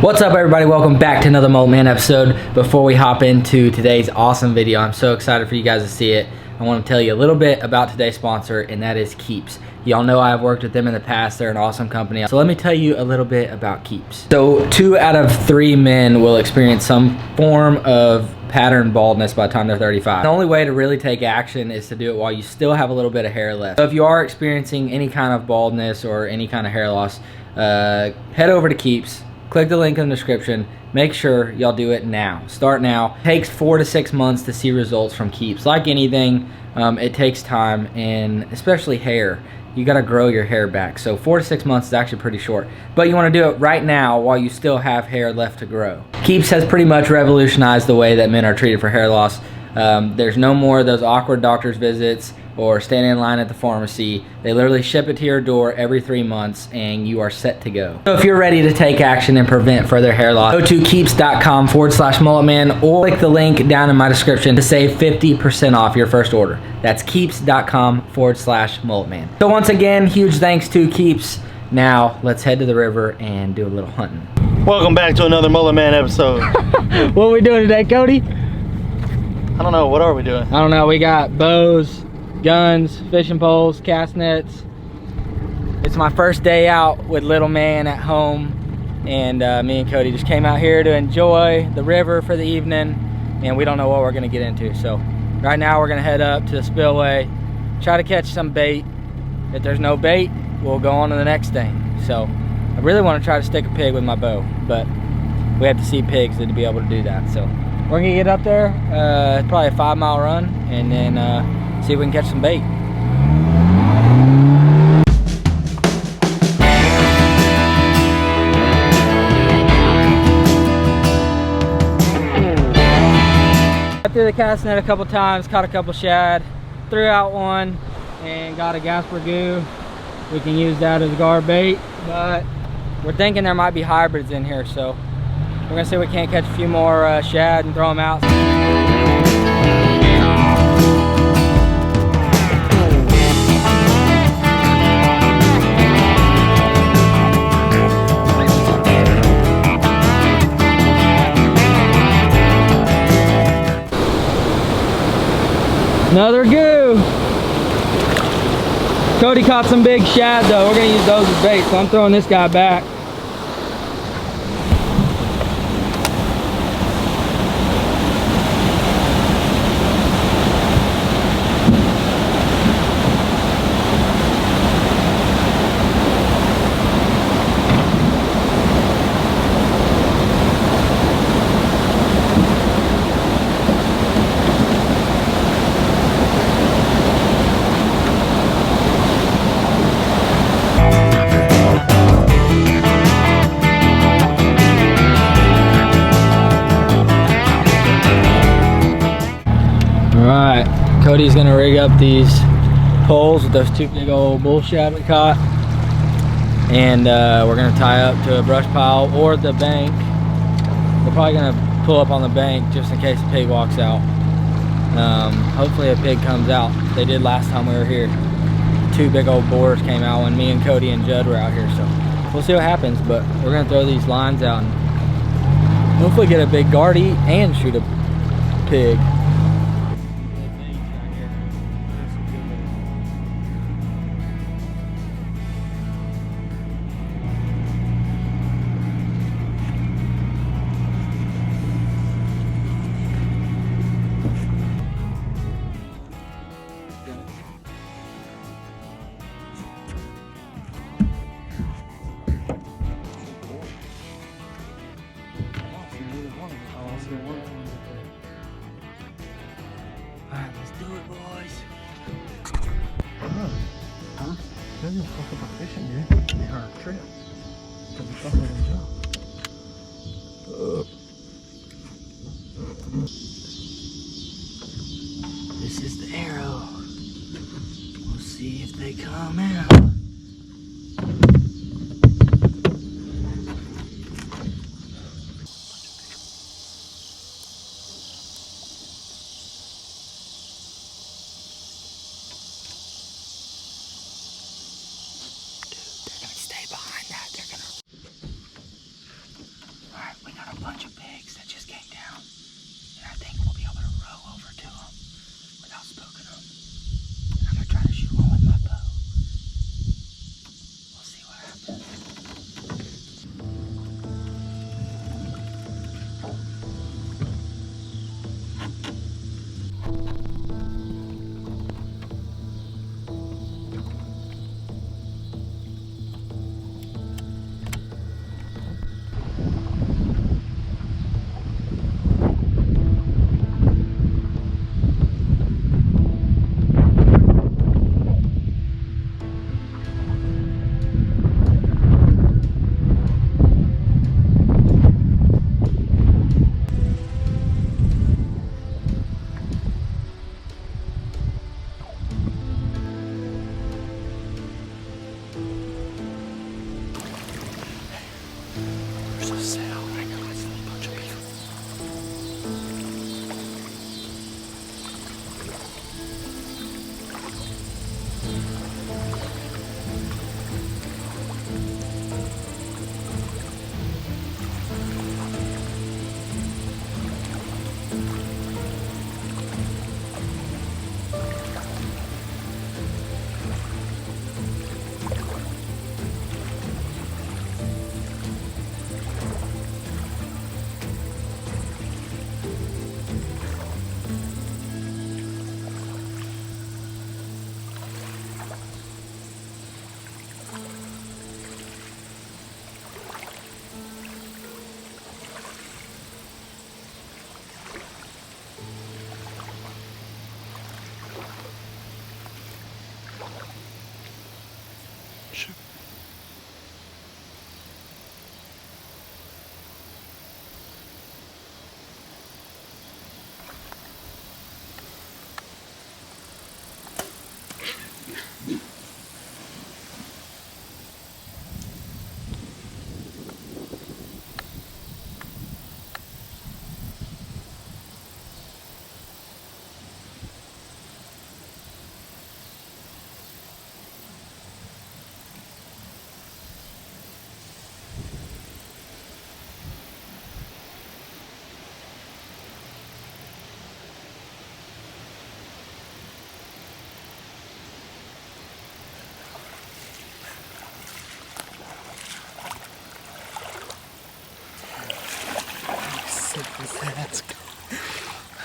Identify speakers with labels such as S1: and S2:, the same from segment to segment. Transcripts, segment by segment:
S1: What's up, everybody? Welcome back to another Mullet Man episode. Before we hop into today's awesome video, I'm so excited for you guys to see it. I want to tell you a little bit about today's sponsor, and that is Keeps. Y'all know I've worked with them in the past. They're an awesome company. So let me tell you a little bit about Keeps. So 2 out of 3 men will experience some form of pattern baldness by the time they're 35. The only way to really take action is to do it while you still have a little bit of hair left. So if you are experiencing any kind of baldness or any kind of hair loss, head over to Keeps. Click the link in the description. Make sure y'all do it now. Start now. It takes 4 to 6 months to see results from Keeps. Like anything, it takes time, and especially hair. You gotta grow your hair back. So 4 to 6 months is actually pretty short. But you wanna do it right now while you still have hair left to grow. Keeps has pretty much revolutionized the way that men are treated for hair loss. There's no more of those awkward doctor's visits or standing in line at the pharmacy. They literally ship it to your door every 3 months and you are set to go. So if you're ready to take action and prevent further hair loss, go to keeps.com/mulletman or click the link down in my description to save 50% off your first order. That's keeps.com/mulletman. So once again, huge thanks to Keeps. Now let's head to the river and do a little hunting.
S2: Welcome back to another Mullet Man episode.
S1: What are we doing today, Cody?
S2: I don't know, what are we doing?
S1: I don't know, we got bows, guns, fishing poles, cast nets. It's my first day out with little man at home, and me and Cody just came out here to enjoy the river for the evening, and we don't know what we're gonna get into. So right now we're gonna head up to the spillway, try to catch some bait. If there's no bait, we'll go on to the next thing. So I really want to try to stick a pig with my bow, but we have to see pigs to be able to do that. So we're gonna get up there, probably a 5-mile run, and then see if we can catch some bait. I threw the cast net a couple times, caught a couple shad, threw out one, and got a Gasper Goo. We can use that as gar bait, but we're thinking there might be hybrids in here, so we're gonna see if we can't catch a few more shad and throw them out. Another goo. Cody caught some big shad though. We're gonna use those as bait, so I'm throwing this guy back. Alright, Cody's gonna rig up these poles with those 2 big old bull shad we caught, and we're gonna tie up to a brush pile or the bank. We're probably gonna pull up on the bank just in case a pig walks out. Hopefully a pig comes out. They did last time we were here. 2 big old boars came out when me and Cody and Judd were out here, so we'll see what happens. But we're gonna throw these lines out and hopefully get a big guard eat and shoot a pig.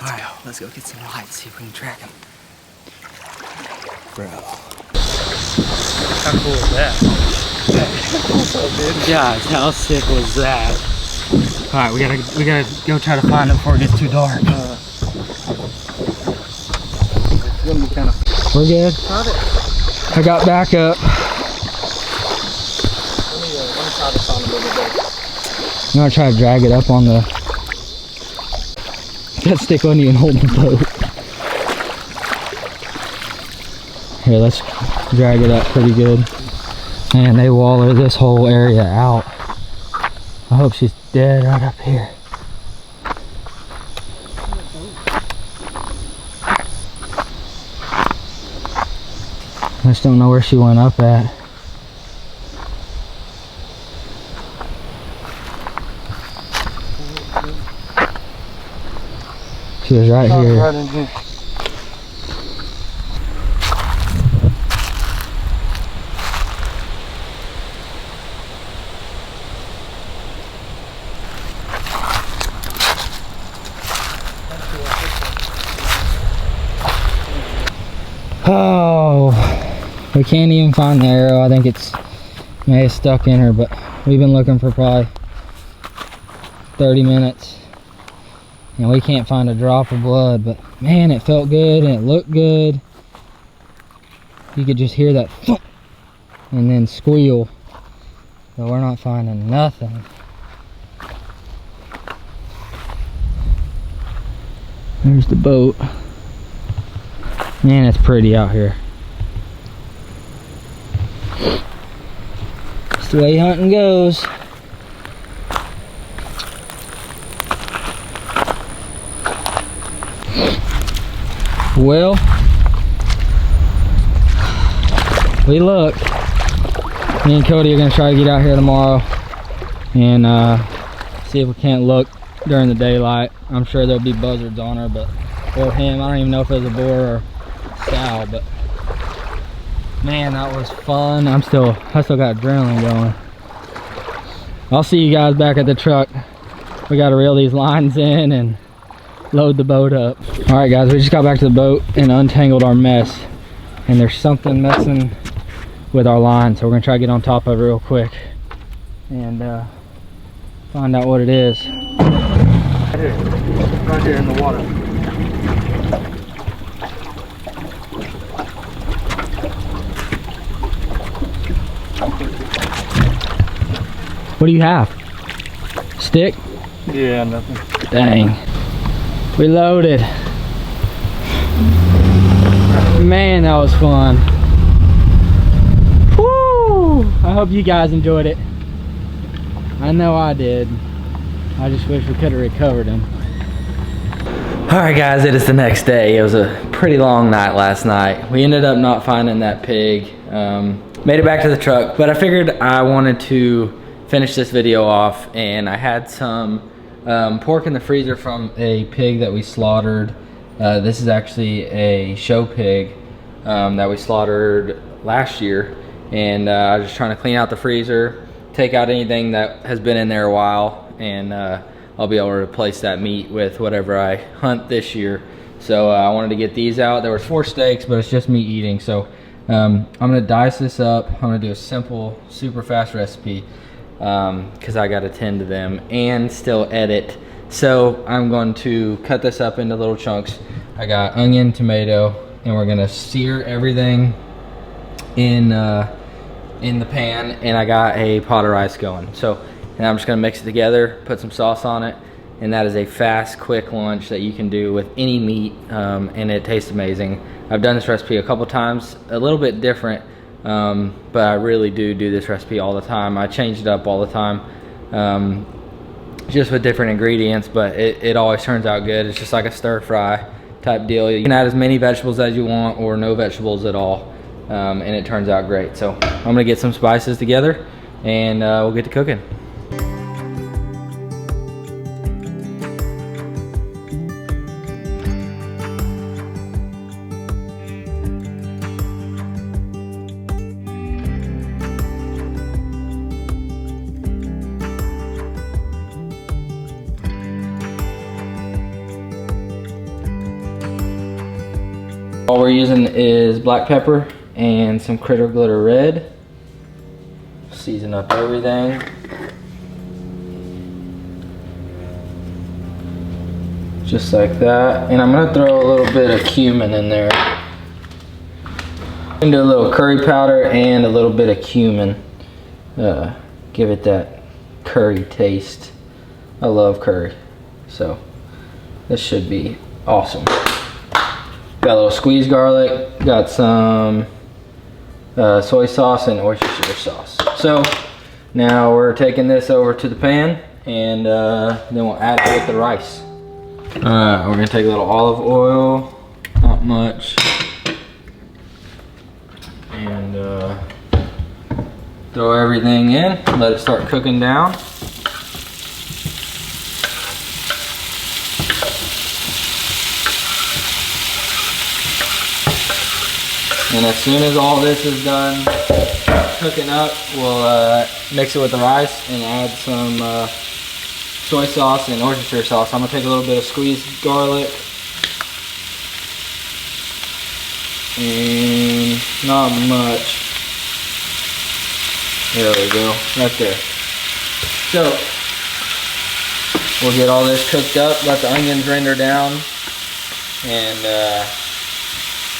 S1: Alright, let's go get some lights, see if we can track him. Bro.
S2: How cool is that?
S1: Guys, how sick was that? Alright, we gotta go try to find him before it gets too dark.
S2: It's gonna be kind of.
S1: We're good. I got back up.
S2: Let me try this on a little bit.
S1: I'm gonna try to drag it up on the. That stick wasn't even holding the boat. Here, let's drag it up pretty good. Man, they waller this whole area out. I hope she's dead right up here. I just don't know where she went up at. She was right here.
S2: Right in here.
S1: Oh, we can't even find the arrow. I think it's may have stuck in her, but we've been looking for probably 30 minutes and we can't find a drop of blood. But man, it felt good and it looked good. You could just hear that thump and then squeal, but we're not finding nothing. There's the boat. Man, it's pretty out here. It's the way hunting goes. Well, we looked. Me and Cody are gonna try to get out here tomorrow and see if we can't look during the daylight. I'm sure there'll be buzzards on her, but or him. I don't even know if it was a boar or sow, but man, that was fun. I still got adrenaline going. I'll see you guys back at the truck. We got to reel these lines in and load the boat up. All right, guys, we just got back to the boat and untangled our mess, and there's something messing with our line, so we're gonna try to get on top of it real quick and find out what it is.
S2: Right here in the water.
S1: What do you have? Stick?
S2: Yeah, nothing.
S1: Dang. We loaded. Man, that was fun. Woo! I hope you guys enjoyed it. I know I did. I just wish we could have recovered him. Alright guys, it is the next day. It was a pretty long night last night. We ended up not finding that pig. Made it back to the truck, but I figured I wanted to finish this video off, and I had some pork in the freezer from a pig that we slaughtered. This is actually a show pig that we slaughtered last year, and I was just trying to clean out the freezer, take out anything that has been in there a while, and I'll be able to replace that meat with whatever I hunt this year. So I wanted to get these out. There was 4 steaks, but it's just me eating. So I'm gonna dice this up. I'm gonna do a simple, super fast recipe because I gotta tend to them and still edit. So I'm going to cut this up into little chunks. I got onion, tomato, and we're gonna sear everything in the pan, and I got a pot of rice going. So, and I'm just gonna mix it together, put some sauce on it, and that is a fast, quick lunch that you can do with any meat, and it tastes amazing. I've done this recipe a couple times, a little bit different, but I really do this recipe all the time. I change it up all the time, just with different ingredients, but it always turns out good. It's just like a stir fry type deal. You can add as many vegetables as you want or no vegetables at all, and it turns out great. So I'm gonna get some spices together and we'll get to cooking. All we're using is black pepper and some Critter Glitter Red. Season up everything. Just like that. And I'm gonna throw a little bit of cumin in there. And do a little curry powder and a little bit of cumin. Give it that curry taste. I love curry. So this should be awesome. Got a little squeezed garlic, got some soy sauce and Worcestershire sauce. So now we're taking this over to the pan and then we'll add it with the rice. Alright, we're gonna take a little olive oil, not much, and throw everything in, let it start cooking down. And as soon as all this is done cooking up, we'll mix it with the rice and add some soy sauce and Worcestershire sauce. I'm gonna take a little bit of squeezed garlic and not much. There we go, right there. So we'll get all this cooked up, let the onions render down, and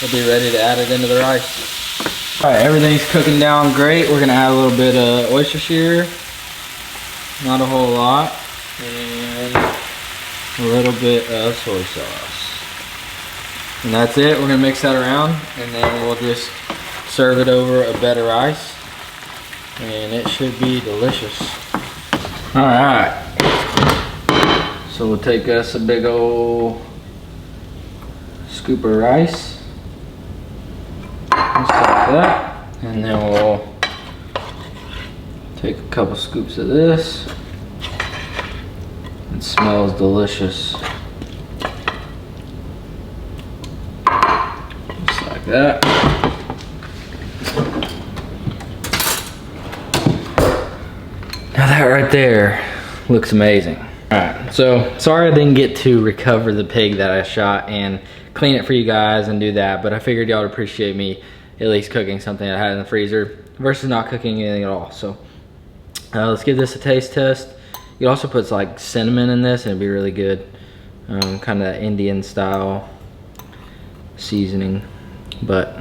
S1: we'll be ready to add it into the rice. All right, everything's cooking down great. We're gonna add a little bit of Worcestershire, not a whole lot, and a little bit of soy sauce. And that's it. We're gonna mix that around, and then we'll just serve it over a bed of rice, and it should be delicious. All right, so we'll take us a big old scoop of rice. Just like that, and then we'll take a couple scoops of this. It smells delicious. Just like that. Now that right there looks amazing. Alright, so sorry I didn't get to recover the pig that I shot and clean it for you guys and do that, but I figured y'all would appreciate me at least cooking something I had in the freezer versus not cooking anything at all. So let's give this a taste test. You could also put like cinnamon in this and it'd be really good. Kind of that Indian style seasoning, but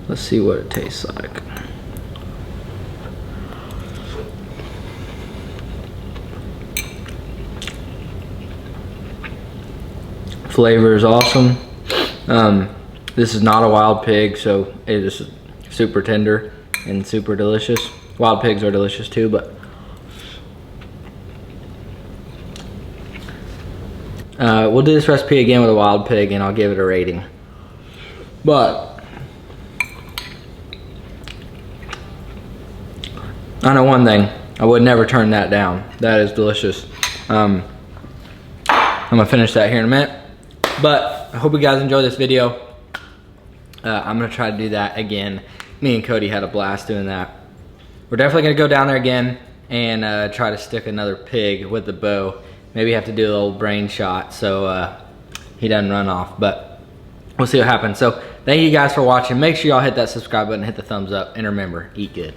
S1: let's see what it tastes like. Flavor is awesome. This is not a wild pig, so it is super tender and super delicious. Wild pigs are delicious too, but we'll do this recipe again with a wild pig and I'll give it a rating. But I know one thing, I would never turn that down. That is delicious. I'm gonna finish that here in a minute. But I hope you guys enjoyed this video. I'm gonna try to do that again. Me and Cody had a blast doing that. We're definitely gonna go down there again and try to stick another pig with the bow. Maybe have to do a little brain shot so he doesn't run off, but we'll see what happens. So thank you guys for watching. Make sure y'all hit that subscribe button, hit the thumbs up, and remember, eat good.